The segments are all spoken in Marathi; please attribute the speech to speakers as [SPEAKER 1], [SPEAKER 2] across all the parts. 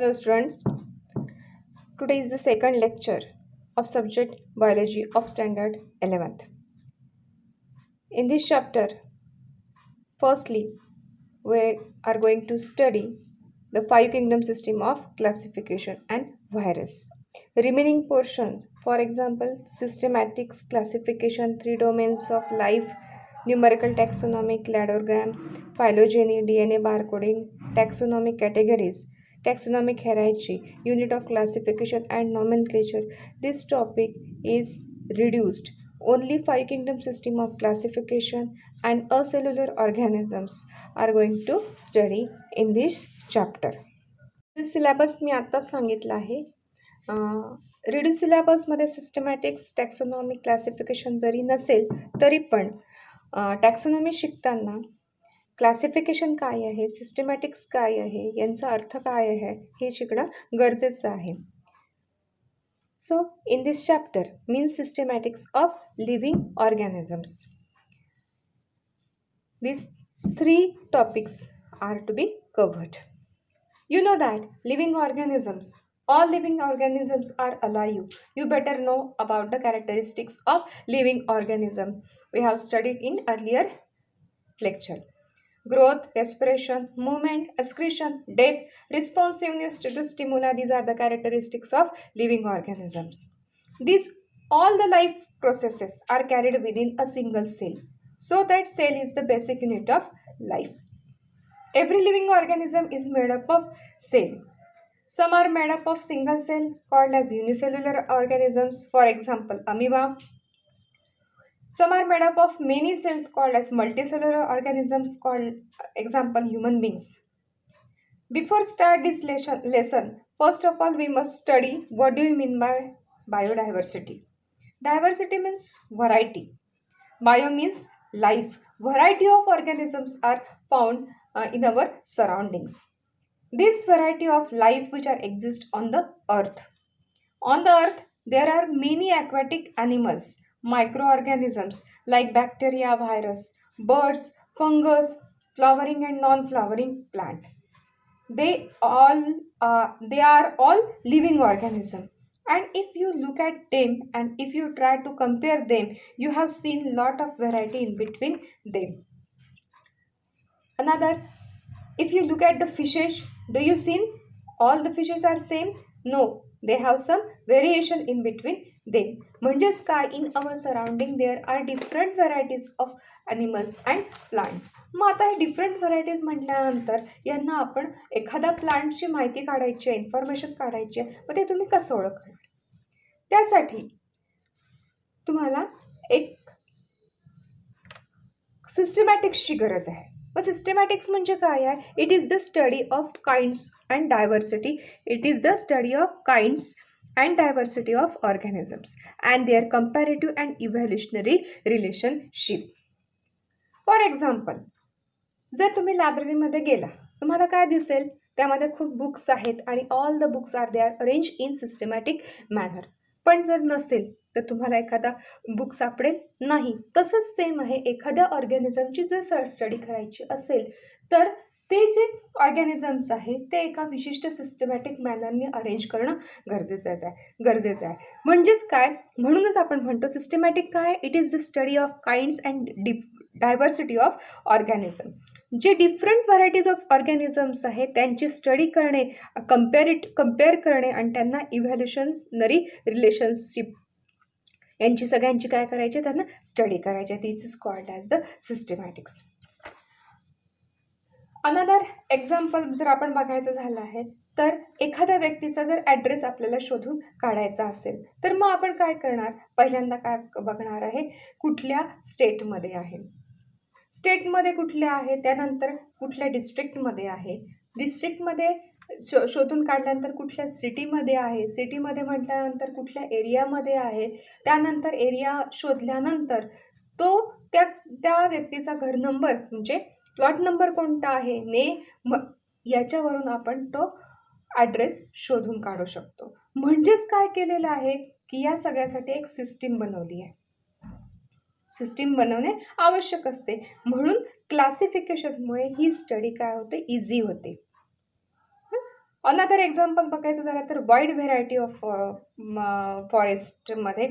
[SPEAKER 1] Hello students, today is the second lecture of subject biology of standard 11th. In this chapter, firstly, we are going to study the five kingdom system of classification and virus. Remaining portions, for example, systematic classification, three domains of life, numerical taxonomy, cladogram, phylogeny, DNA barcoding, taxonomic categories, taxonomic hierarchy, unit of classification and nomenclature. This topic is reduced. Only five kingdom system of classification and acellular organisms are going to study in this chapter. Syllabus मी आत्ताच सांगितलं आहे. रिड्यूस सिलेबसमध्ये सिस्टमॅटिक्स टॅक्सोनॉमी क्लासिफिकेशन जरी नसेल तरी पण टॅक्सोनॉमी शिकताना क्लासिफिकेशन काय आहे, सिस्टमॅटिक्स काय आहे, यांचा अर्थ काय आहे हे शिकणं गरजेचं आहे. So in this chapter means सिस्टमॅटिक्स of living organisms. These three topics are to be covered. You know that all living organisms are alive. You better know about the characteristics of living organism. We have studied in earlier lecture. Growth, respiration, movement, excretion, death, responsiveness to stimuli, these are the characteristics of living organisms. All the life processes are carried within a single cell. So that cell is the basic unit of life. Every living organism is made up of cell. Some are made up of single cell called as unicellular organisms, for example amoeba. Some are made up of many cells called as multicellular organisms, called example human beings. Before start this lesson, first of all we must study what do you mean by biodiversity. Diversity means variety. Bio means life. Variety of organisms are found in our surroundings. This variety of life which are exist on the earth. On the earth there are many aquatic animals, microorganisms like bacteria, virus, birds, fungus, flowering and non-flowering plant. They are all living organisms. And if you look at them and if you try to compare them, you have seen lot of variety in between them. Another, if you look at the fishes, do you see all the fishes are same? No, they have some variation in between them. म्हणजेच काय, in our surrounding there are different varieties of animals and plants. मग आता हे डिफरंट व्हरायटीज म्हटल्यानंतर यांना आपण एखाद्या प्लांटची माहिती काढायची आहे, इन्फॉर्मेशन काढायची आहे, मग ते तुम्ही कसं ओळखणार? त्यासाठी तुम्हाला एक सिस्टमॅटिक्सची गरज आहे. मग सिस्टमॅटिक्स म्हणजे काय आहे? It is the study of kinds and diversity. It is the study of kinds and diversity of organisms and their comparative and evolutionary relationship. For example, जर तुम्ही लायब्ररीमध्ये गेला, तुम्हाला काय दिसेल? त्यामध्ये खूप बुक्स आहेत आणि all the books are they are arrange in systematic manner. पण जर नसेल तर तुम्हाला एखादा बुक सापडेल नाही. तसंच सेम आहे, एखाद्या ऑर्गॅनिझमची जर स्टडी करायची असेल तर ते जे ऑर्गॅनिझम्स आहेत ते एका विशिष्ट सिस्टमॅटिक मॅनरने अरेंज करणं गरजेचं आहे. म्हणजेच काय, म्हणूनच आपण म्हणतो सिस्टमॅटिक काय, it is the study of kinds and diversity of organism. जे डिफरंट व्हरायटीज ऑफ ऑर्गॅनिझम्स आहेत त्यांची स्टडी करणे, कम्पेअर करणे आणि त्यांना इव्हॅल्युशनरी रिलेशनशिप यांची सगळ्यांची काय करायची, त्यांना स्टडी करायची. This is called as the systematics. Another example जर आपण बघायचं झालं आहे तर एखाद्या व्यक्तीचा जर ॲड्रेस आपल्याला शोधून काढायचा असेल तर मग आपण काय करणार? पहिल्यांदा काय बघणार आहे, कुठल्या स्टेटमध्ये आहे, स्टेटमध्ये कुठल्या आहे, त्यानंतर कुठल्या डिस्ट्रिक्टमध्ये आहे, डिस्ट्रिक्टमध्ये शोधून काढल्यानंतर कुठल्या सिटीमध्ये आहे, सिटीमध्ये म्हटल्यानंतर कुठल्या एरियामध्ये आहे, त्यानंतर एरिया शोधल्यानंतर तो त्या व्यक्तीचा घर नंबर म्हणजे प्लॉट नंबर कोणता आहे याच्यावरून आपण तो ॲड्रेस शोधून काढू शकतो. म्हणजेच काय केलेलं आहे की या सगळ्यासाठी एक सिस्टीम बनवली आहे. सिस्टीम बनवणे आवश्यक असते. म्हणून क्लासिफिकेशनमुळे ही स्टडी काय होते, इझी होते. अनदर एक्झाम्पल बघायचं झालं तर वाईड व्हेरायटी ऑफ फॉरेस्टमध्ये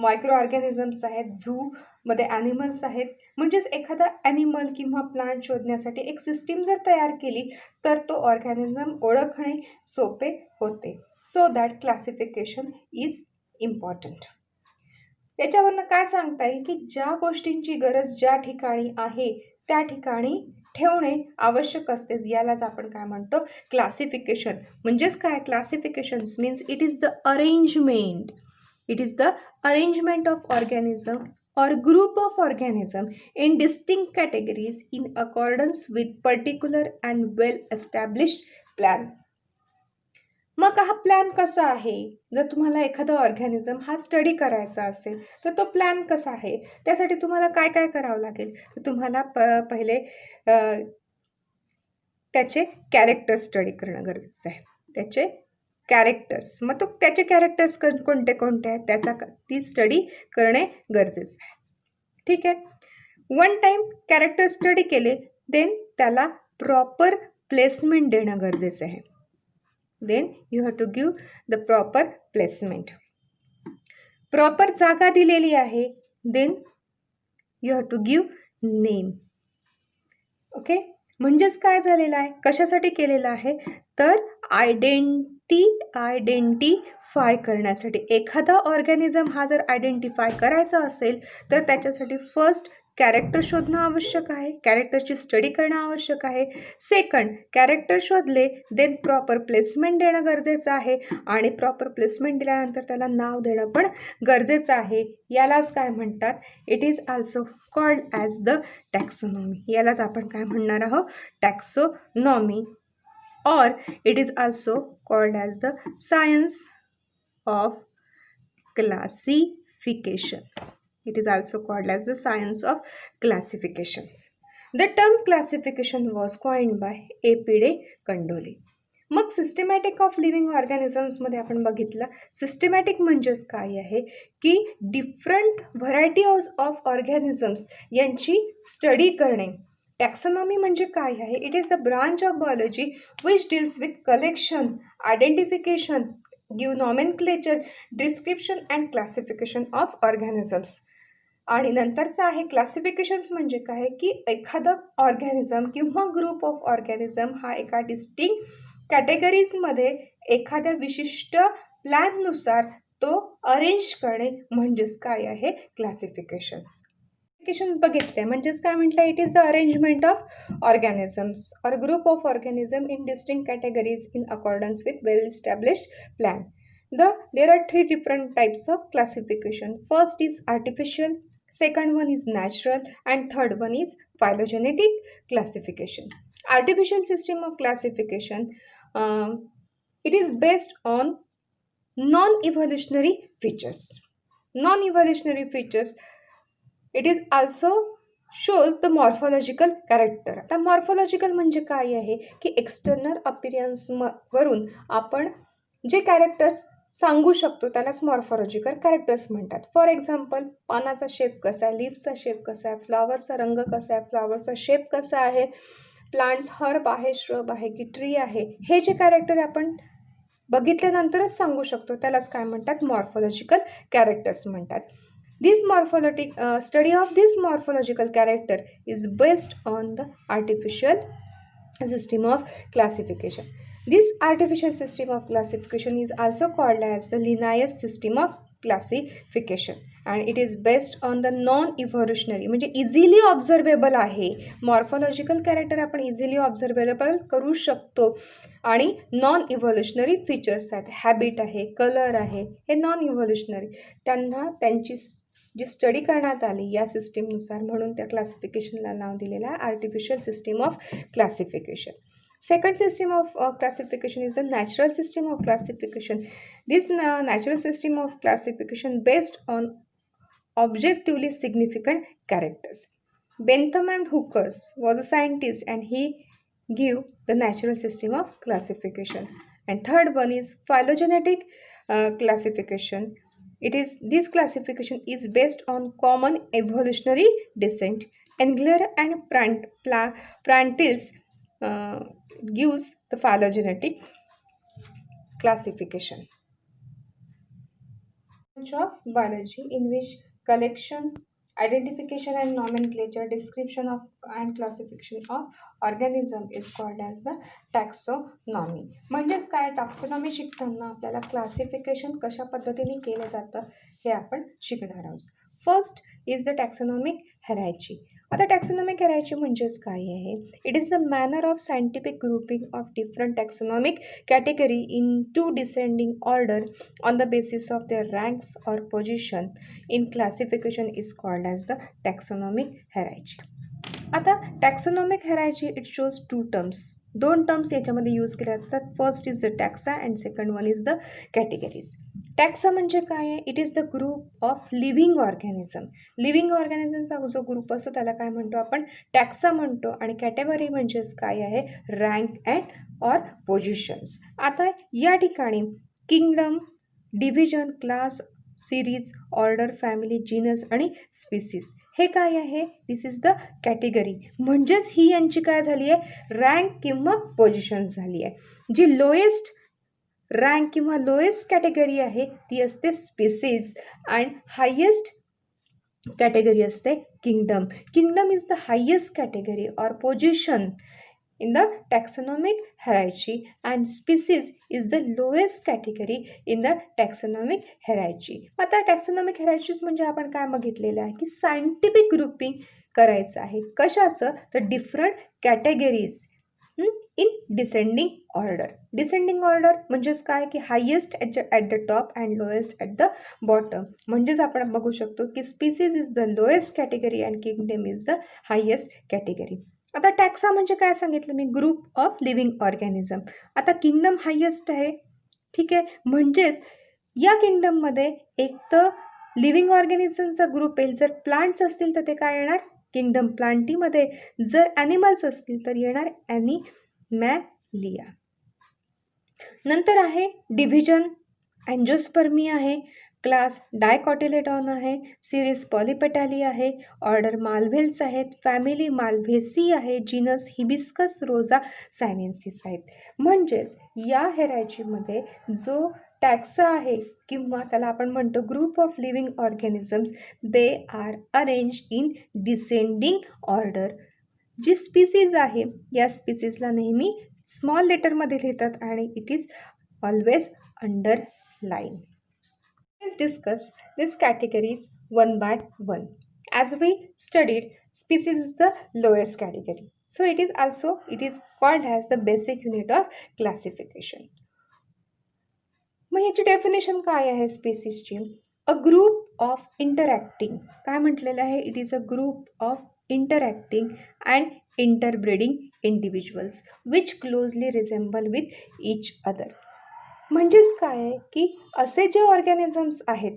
[SPEAKER 1] मायक्रो ऑर्गॅनिझम्स आहेत, झूमध्ये ॲनिमल्स आहेत. म्हणजेच एखादा ॲनिमल किंवा प्लांट शोधण्यासाठी एक सिस्टीम जर तयार केली तर तो ऑर्गॅनिझम ओळखणे सोपे होते. So that classification is important. याच्यावरनं काय सांगता येईल की ज्या गोष्टींची गरज ज्या ठिकाणी आहे त्या ठिकाणी ठेवणे आवश्यक असते. यालाच आपण काय म्हणतो, क्लासिफिकेशन. म्हणजेच काय, क्लासिफिकेशन्स means it is the arrangement of organism or group of organism in distinct categories in accordance with particular and well established plan. मग हा प्लॅन कसा आहे? जर तुम्हाला एखादा ऑर्गॅनिझम हा स्टडी करायचा असेल तर तो प्लॅन कसा आहे? त्यासाठी तुम्हाला काय काय करावं लागेल? तर तुम्हाला पहिले त्याचे कॅरेक्टर स्टडी करणं गरजेचं आहे. त्याचे कॅरेक्टर्स, मग तो त्याचे कॅरेक्टर्स कोणते कोणते आहेत ती स्टडी करणे गरजेचं आहे. ठीक आहे. वन टाइम कॅरेक्टर स्टडी केले देन त्याला प्रॉपर प्लेसमेंट देणं गरजेचं आहे. Then you have to give the proper placement. Proper जागा दिलेली आहे, then you have to give name. Okay. म्हणजेच काय झालेलं आहे, कशासाठी केलेलं आहे तर आयडेंटिफाय करण्यासाठी. एखादा ऑर्गॅनिझम हा जर आयडेंटिफाय करायचा असेल तर त्याच्यासाठी फर्स्ट कॅरेक्टर शोधणं आवश्यक आहे, कॅरेक्टरची स्टडी करणं आवश्यक आहे. सेकंड, कॅरेक्टर शोधले देन प्रॉपर प्लेसमेंट देणं गरजेचं आहे आणि प्रॉपर प्लेसमेंट दिल्यानंतर त्याला नाव देणं पण गरजेचं आहे. यालाच काय म्हणतात, it is also called as the taxonomy. यालाच आपण काय म्हणणार आहोत, taxonomy. or it is also called as the science of classification. It is also called as the science of classifications. The term classification was coined by A.P. de Candolle. मग सिस्टमॅटिक ऑफ लिव्हिंग ऑर्गॅनिझम्समध्ये आपण बघितलं, सिस्टमॅटिक म्हणजेच काय आहे की डिफरंट व्हरायटी ऑफ ऑर्गॅनिझम्स यांची स्टडी करणे. टॅक्सोनॉमी म्हणजे काय आहे, it is the branch of biology which deals with collection, identification, give nomenclature, description and classification of organisms. आणि नंतरचं आहे क्लासिफिकेशन्स म्हणजे काय की एखादा ऑर्गॅनिझम किंवा ग्रुप ऑफ ऑर्गॅनिझम हा एका डिस्टिंक्ट कॅटेगरीजमध्ये एखाद्या विशिष्ट प्लॅननुसार तो अरेंज करणे म्हणजेच काय आहे, क्लासिफिकेशन्स. बघितले म्हणजेच काय म्हटलं, it is the arrangement of organisms or group of organism in distinct categories in accordance with well established plan. There are three different types of classification. First is artificial, second one is natural, and third one is phylogenetic classification. Artificial system of classification, it is based on non-evolutionary features. Non-evolutionary features, it is also shows the morphological character. आता मॉर्फॉलॉजिकल म्हणजे काय आहे की एक्सटर्नल अपिरियन्स वरून आपण जे कॅरेक्टर्स सांगू शकतो त्यालाच मॉर्फॉलॉजिकल कॅरेक्टर्स म्हणतात. फॉर एक्झाम्पल, पानाचा शेप कसा आहे, लीव्सचा शेप कसा आहे, फ्लॉवरचा रंग कसा आहे, फ्लॉवरचा शेप कसा आहे, प्लांट्स हर्ब आहे, श्रब आहे की ट्री आहे, हे जे कॅरेक्टर आपण बघितल्यानंतरच सांगू शकतो त्यालाच काय म्हणतात, मॉर्फॉलॉजिकल कॅरेक्टर्स म्हणतात. Study of this morphological character is based on the artificial system of classification. This artificial system of classification is also called as the Linnaeus system of classification and it is based on the non-evolutionary म्हणजे इझिली ऑब्झर्वेबल आहे. मॉर्फॉलॉजिकल कॅरेक्टर आपण इझिली ऑब्झर्वेबल करू शकतो आणि नॉन इव्होल्युशनरी फीचर्स आहेत, हॅबिट आहे, कलर आहे, हे नॉन इव्होल्युशनरी. त्यांना त्यांची जी स्टडी करण्यात आली या सिस्टीमनुसार म्हणून त्या क्लासिफिकेशनला नाव दिलेलं आहे artificial system of classification. Second system of classification is the natural system of classification. This natural system of classification based on objectively significant characters. Bentham and Hooker was a scientist and he gave the natural system of classification. And third one is phylogenetic classification. This classification is based on common evolutionary descent. Engler and Prantls It gives the phylogenetic classification. Branch of biology in which collection, identification and nomenclature, description of and classification of organism is called as the taxonomy. म्हणजेच काय, टॅक्सॉनॉमी शिकताना आपल्याला क्लासिफिकेशन कशा पद्धतीने केलं जातं हे आपण शिकणार आहोत. First is the taxonomic hierarchy. आता टॅक्सॉनॉमिक हेरार्ची म्हणजेच काय आहे? It is the manner of scientific grouping of different taxonomic category into descending order on the basis of their ranks or position in classification is called as the taxonomic hierarchy. आता taxonomic hierarchy it shows two terms. दोन टर्म्स याच्यामध्ये यूज केल्या जातात. First is the taxa and second one is the categories. Taxa म्हणजे काय आहे? It is the group of living organism. Living ऑर्गॅनिझमचा जो ग्रुप असतो त्याला काय म्हणतो आपण? टॅक्सा म्हणतो. आणि कॅटेगरी म्हणजेच काय आहे? Rank and or positions. आता या ठिकाणी kingdom, division, class, series, order, family, genus आणि स्पीसीज हे काय आहे? दिस इज द कॅटेगरी. म्हणजेच ही यांची काय झाली आहे? रँक किंवा पोझिशन्स झाली आहे. जी लोएस्ट रँक किंवा लोएस्ट कॅटेगरी आहे ती असते स्पीसीज अँड हायेस्ट कॅटेगरी असते kingdom. Kingdom is the highest category or position in the taxonomic hierarchy and species is the lowest category in the taxonomic hierarchy. आता taxonomic hierarchy म्हणजे आपण काय बघितलेलं आहे की सायंटिफिक ग्रुपिंग करायचं आहे. कशाचं? तर different categories in descending order. Descending order म्हणजेच काय की highest at the top and lowest at the bottom. म्हणजेच आपण बघू शकतो की species is the lowest category and kingdom is the highest category. आता टॅक्सा म्हणजे काय सांगितलं मी? Group of living organism. आता किंगडम हायेस्ट आहे, ठीक आहे. म्हणजेच या किंगडममध्ये एक तर लिव्हिंग ऑर्गॅनिझमचा ग्रुप येईल. जर प्लांट्स असतील तर ते काय येणार? किंगडम प्लांटीमध्ये. जर ॲनिमल्स असतील तर येणार ॲनिमॅलिया. नंतर आहे डिव्हिजन, अँजिओस्पर्मी आहे, क्लास डायकॉटिलेडॉन आहे, सिरीज पॉलिपेटाली आहे, ऑर्डर माल्व्हेल्स आहेत, फॅमिली माल्व्हेसी आहे, जीनस हिबिस्कस रोजा सायनेन्सिस आहेत. म्हणजेच या हेरार्चीमध्ये जो टॅक्सा आहे किंवा त्याला आपण म्हणतो group of living organisms, they are arrange in descending order. जी स्पीसीज आहे या स्पीसीजला नेहमी स्मॉल लेटरमध्ये लिहितात आणि it is always underline. Let's discuss these categories one by one. As we studied, species is the lowest category. So it is called as the basic unit of classification. मग याची डेफिनेशन काय आहे स्पीसीजची? A group of interacting. काय म्हटलेलं आहे? It is a group of interacting and interbreeding individuals which closely resemble with each other. म्हणजेच काय आहे की असे जे ऑर्गॅनिझम्स आहेत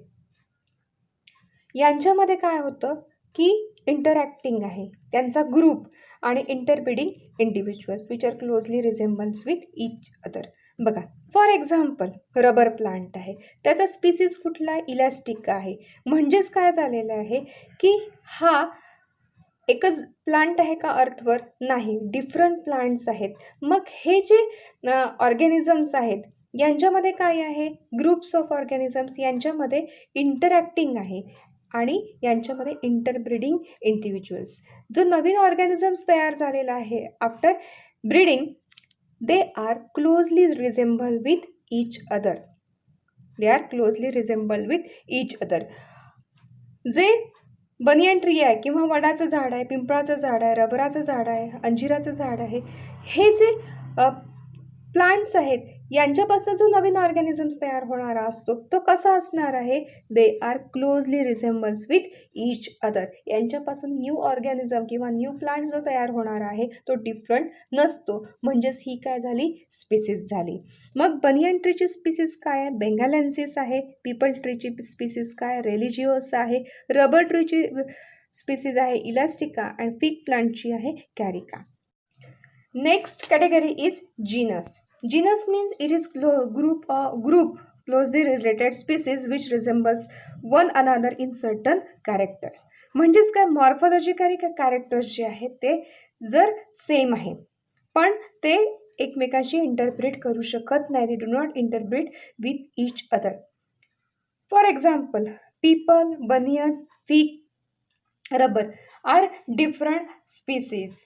[SPEAKER 1] यांच्यामध्ये काय होतं की इंटरॅक्टिंग आहे त्यांचा ग्रुप आणि interbreeding individuals which are closely resembles with each other. बघा, फॉर एक्झाम्पल रबर प्लांट आहे, त्याचा स्पीसीज कुठला? इलॅस्टिक आहे. म्हणजेच काय झालेलं आहे की हा एकच प्लांट आहे का अर्थवर? नाही, डिफरंट प्लांट्स आहेत. मग हे जे ऑर्गॅनिझम्स आहेत यांच्यामध्ये काय आहे? ग्रुप्स ऑफ ऑर्गॅनिझम्स यांच्यामध्ये इंटरॅक्टिंग आहे आणि यांच्यामध्ये इंटरब्रीडिंग इंडिव्हिज्युअल्स. जो नवीन ऑर्गॅनिझम्स तयार झालेला आहे after breeding, they are closely resemble with each other. जे बनियन ट्री आहे किंवा वडाचं झाड आहे, पिंपळाचं झाड आहे, रबराचं झाड आहे, अंजिराचं झाड आहे, हे जे प्लांट्स आहेत यांच्यापासून जो नवीन ऑर्गॅनिझम्स तयार होणारा असतो तो कसा असणार आहे? They are closely resembles with each other. यांच्यापासून न्यू ऑर्गॅनिझम किंवा न्यू प्लांट जो तयार होणार आहे तो डिफरंट नसतो. म्हणजेच ही काय झाली? स्पीसीज झाली. मग बनियन ट्रीची स्पीसीज काय आहे? बेंगालेन्सिस आहे. पीपल ट्रीची स्पीसीज काय? रेलिजिओस आहे. रबर ट्रीची स्पीसीज आहे इलास्टिका अँड फिग प्लांटची आहे carica. Next category is genus. Genus means it is group closely related species which resembles one another in certain characters. म्हणजेच काय? मॉर्फॉलॉजिकली कॅरेक्टर्स जे आहेत ते जर सेम आहे पण ते एकमेकांशी इंटरप्रेट करू शकत नाही. They do not interpret with each other. For example, people, banian, fig, rubber are different species.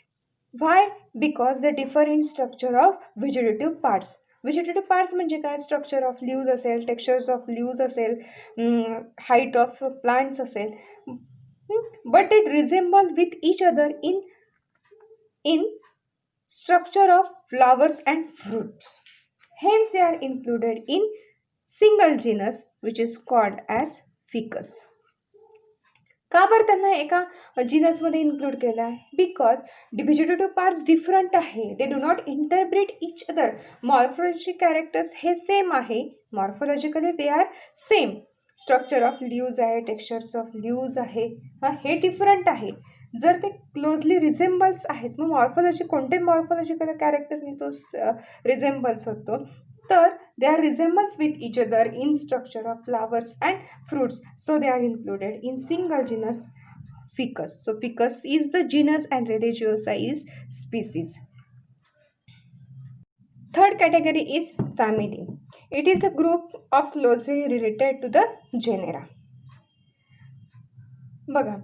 [SPEAKER 1] Why? Because they differ in structure of vegetative parts. Vegetative parts म्हणजे काय? स्ट्रक्चर ऑफ लीव्ज असेल, टेक्स्चर्स ऑफ लीव्ज असेल, हाईट ऑफ प्लांट्स असेल, but it रिझेंबल with each other in structure of flowers and fruits. Hence they are included in single genus which is called as ficus. का बरं त्यांना एका जिनसमध्ये इन्क्लूड केलं आहे? बिकॉज व्हेजिटेटिव्ह पार्ट्स डिफरंट आहे. They do not interpret each other. Morphology characters हे सेम आहे. Morphologically they are same. Structure of ल्यूज आहे, टेक्स्चर्स ऑफ ल्यूज आहे, हे डिफरंट आहे. जर ते क्लोजली रिझेंबल्स आहेत, मग मॉर्फोलॉजी कोणते मॉर्फोलॉजिकल कॅरेक्टरनी तो रिझेंबल्स होतो, तर they are resembles with each other in structure of flowers and fruits, so they are included in single genus ficus. So ficus is the genus and religiosa is species. Third category is family. It is a group of closely related to the genera. बघा,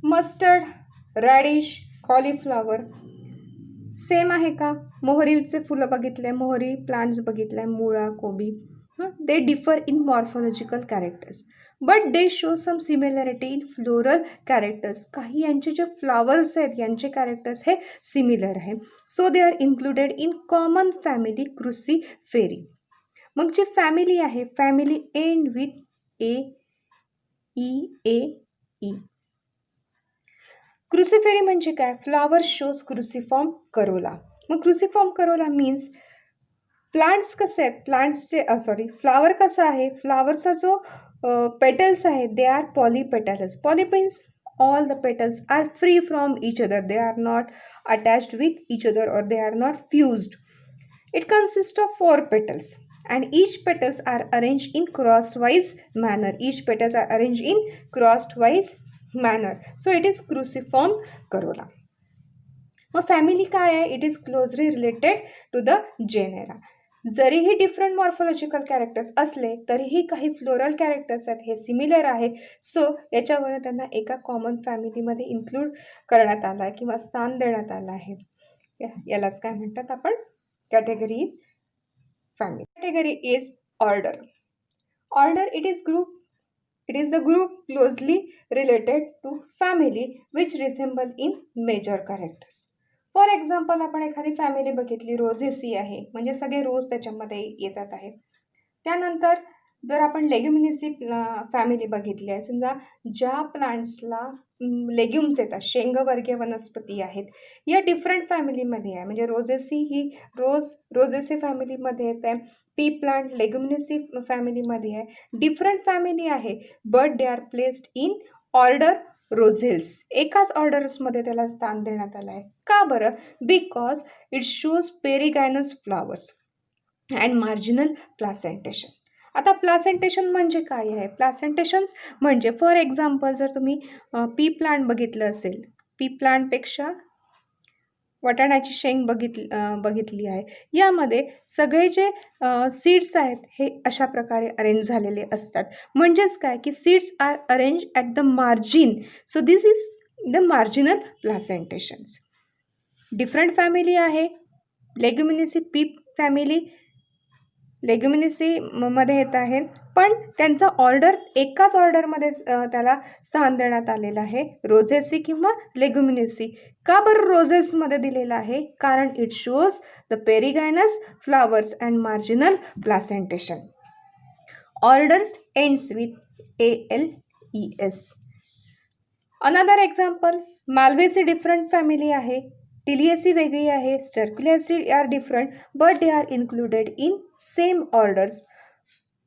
[SPEAKER 1] मस्टर्ड, रॅडिश, कॉलीफ्लॉवर सेम आहे का? मोहरीचे फुलं बघितले, मोहरी प्लांट्स बघितले, मुळा, कोबी. They differ in morphological characters but they show some similarity in floral characters. काही यांचे जे फ्लॉवर्स आहेत यांचे कॅरेक्टर्स हे सिमिलर आहे. So they are included in common family Cruciferae. मग जी फॅमिली आहे, family end with a e. Cruciferae म्हणजे काय? Flower shows cruciform corolla. मग क्रुसिफॉर्म करोला मीन्स प्लांट्स कसे आहेत, प्लांट्सचे फ्लावर कसा आहे, फ्लावरचा जो पेटल्स आहेत they are polypetals. Poly means all the petals are free from each other, they are not attached with each other or they are not fused. It consists of 4 petals and each petals are arranged in crosswise manner. So it is cruciform corolla. मग फॅमिली काय आहे? It is closely related to the genera. जरीही डिफरंट मॉर्फोलॉजिकल कॅरेक्टर्स असले तरीही काही फ्लोरल कॅरेक्टर्स आहेत हे सिमिलर आहे. सो याच्यावर त्यांना एका कॉमन फॅमिलीमध्ये इन्क्लूड करण्यात आला आहे किंवा स्थान देण्यात आलं आहे. यालाच काय म्हणतात आपण? Category is family. Category is order. Order it is the group closely related to family which resemble in major characters. For example, आपण एखादी फॅमिली बघितली, रोझेसी आहे म्हणजे सगळे रोज त्याच्यामध्ये येतात आहे. त्यानंतर जर आपण लेग्युमिनेसी फॅमिली बघितली आहे, समजा ज्या प्लांट्सला लेग्युम्स येतात, शेंगवर्गीय वनस्पती आहेत, या डिफरंट फॅमिलीमध्ये आहे. म्हणजे रोझेसी ही रोझेसी फॅमिलीमध्ये येत आहे. पी प्लांट लेग्युमिनेसी फॅमिलीमध्ये आहे. डिफरंट फॅमिली आहे but they are placed in order Rosales. एकाच ऑर्डर्समध्ये त्याला स्थान देण्यात आलं आहे. का बरं? Because it shows perigynous flowers and marginal placentation. आता प्लासेंटेशन म्हणजे काय आहे? प्लासेंटेशन्स म्हणजे फॉर एक्झाम्पल जर तुम्ही पी प्लांट बघितलं असेल, पी प्लांटपेक्षा वाटाण्याची शेंग बघितली आहे, यामध्ये सगळे जे सीड्स आहेत हे अशा प्रकारे अरेंज झालेले असतात. म्हणजेच काय की seeds are arrange at the margin. So this is the marginal placentations. Different family आहे. लेग्युमिनेसी पी फॅमिली लेग्युमिनेसीमध्ये येत आहे, पण त्यांचा ऑर्डर एकाच ऑर्डरमध्ये त्याला स्थान देण्यात आलेलं आहे, रोझेसी किंवा लेग्युमिनेसी. का बरं रोझेसमध्ये दिलेलं आहे? कारण it shows the perigynous flowers and marginal placentation. Orders ends with ALES. Another example, Malvaceae different family आहे, टिलिएसी वेगळी आहे, Sterculiaceae are different but they are included in same orders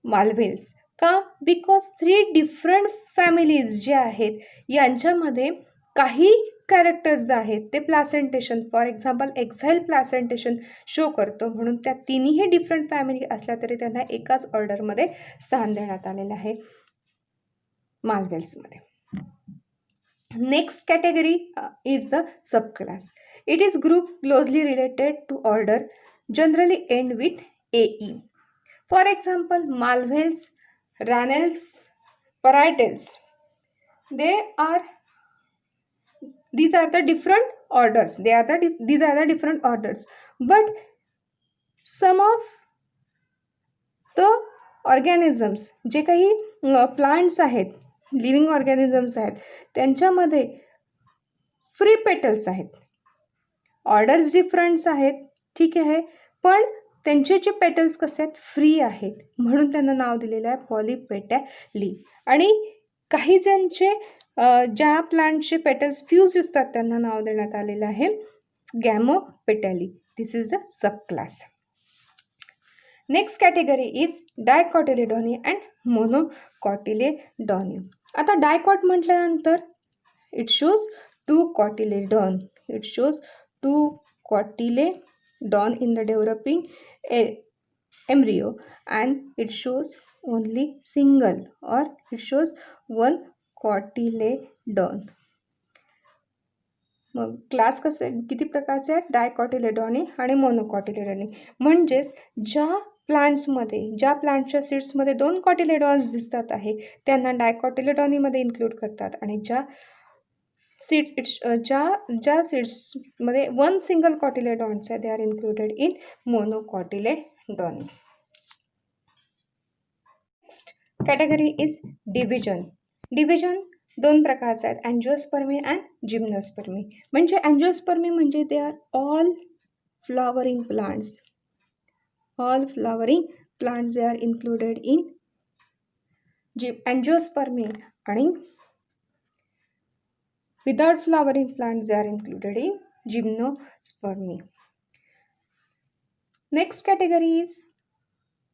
[SPEAKER 1] Malvales. का? बिकॉज 3 डिफरंट फॅमिलीज जे आहेत यांच्यामध्ये काही कॅरेक्टर्स आहेत ते placentation, for example axil placentation show करतो. म्हणून त्या तिन्ही डिफरंट फॅमिली असल्या तरी त्यांना एकाच ऑर्डरमध्ये स्थान देण्यात आलेलं आहे माल्व्हेल्समध्ये. Next category is the subclass. It is group closely related to order generally end with AE. For example, malveals, ranels, parietals. These are the different orders. These are the different orders. But some of the organisms जे काही प्लांट्स आहेत, लिव्हिंग ऑर्गॅनिझम्स आहेत, त्यांच्यामध्ये फ्री पेटल्स आहेत. ऑर्डर्स डिफरंट्स आहेत, ठीक आहे, पण त्यांचे जे पेटल्स कसे आहेत, फ्री आहेत, म्हणून त्यांना नाव दिलेलं आहे पॉलीपेटॅली. आणि काही ज्यांचे ज्या प्लांटचे पेटल्स फ्यूज असतात त्यांना नाव देण्यात आलेलं आहे gamopetalae. This is the sub class. Next category is Dicotyledonae and Monocotyledonae. आता डायकॉट म्हटल्यानंतर it shows two cotyledon. It shows two cotyledon in the developing embryo, and it shows only single or it shows one cotyledon. मग क्लास किती प्रकारचे आहेत? डायकॉटिलेडॉनी आणि मोनोकॉटिलेडॉनी. म्हणजेच ज्या प्लांट्समध्ये, ज्या प्लांटच्या सीड्समध्ये 2 कॉटिलेडॉन्स दिसतात आहे त्यांना डायकॉटिलेडॉनीमध्ये इन्क्लूड करतात, आणि ज्या सीड्समध्ये 1 सिंगल कॉटिलेडॉन्स आहे they are included in Monocotyledonae. Next category is division. Division 2 प्रकारचे आहेत, अँजिओस्पर्मी अँड जिम्नोस्पर्मी. म्हणजे अँजिओस्पर्मी म्हणजे they are all flowering plants. All flowering plants they are included in Angiospermae, आणि without flowering plants they are included in gymnospermy. Next category is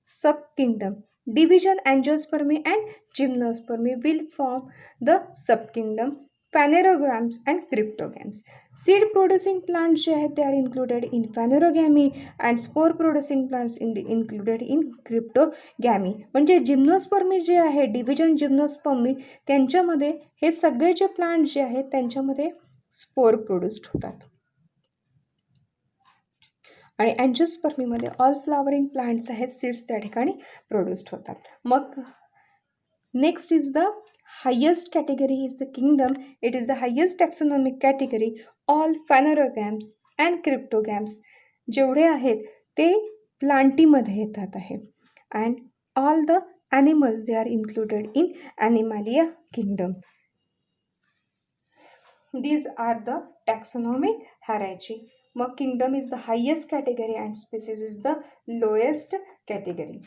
[SPEAKER 1] subkingdom. Division, angiospermy and gymnospermy will form the subkingdom phanerogams and cryptogams. Seed producing plants जे आहेत they are included in phanerogamy and spore producing plants included in cryptogamy. म्हणजे जिम्नोस्पर्मी जे आहे, डिव्हिजन जिम्नोस्पर्मी, त्यांच्यामध्ये हे सगळे जे प्लांट जे आहेत त्यांच्यामध्ये स्पोर प्रोड्यूस्ड होतात. आणि अँजिओस्पर्मीमध्ये ऑल फ्लॉवरिंग प्लांट्स आहेत, सीड्स त्या ठिकाणी प्रोड्यूस्ड होतात. मग next is the highest category is the kingdom. It is the highest taxonomic category. All phanerogams and cryptogams जेवढे आहेत ते प्लांटीमध्ये येतात आहे. And all the animals they are included in Animalia kingdom. These are the taxonomic hierarchy. मग kingdom is the highest category and species is the lowest category.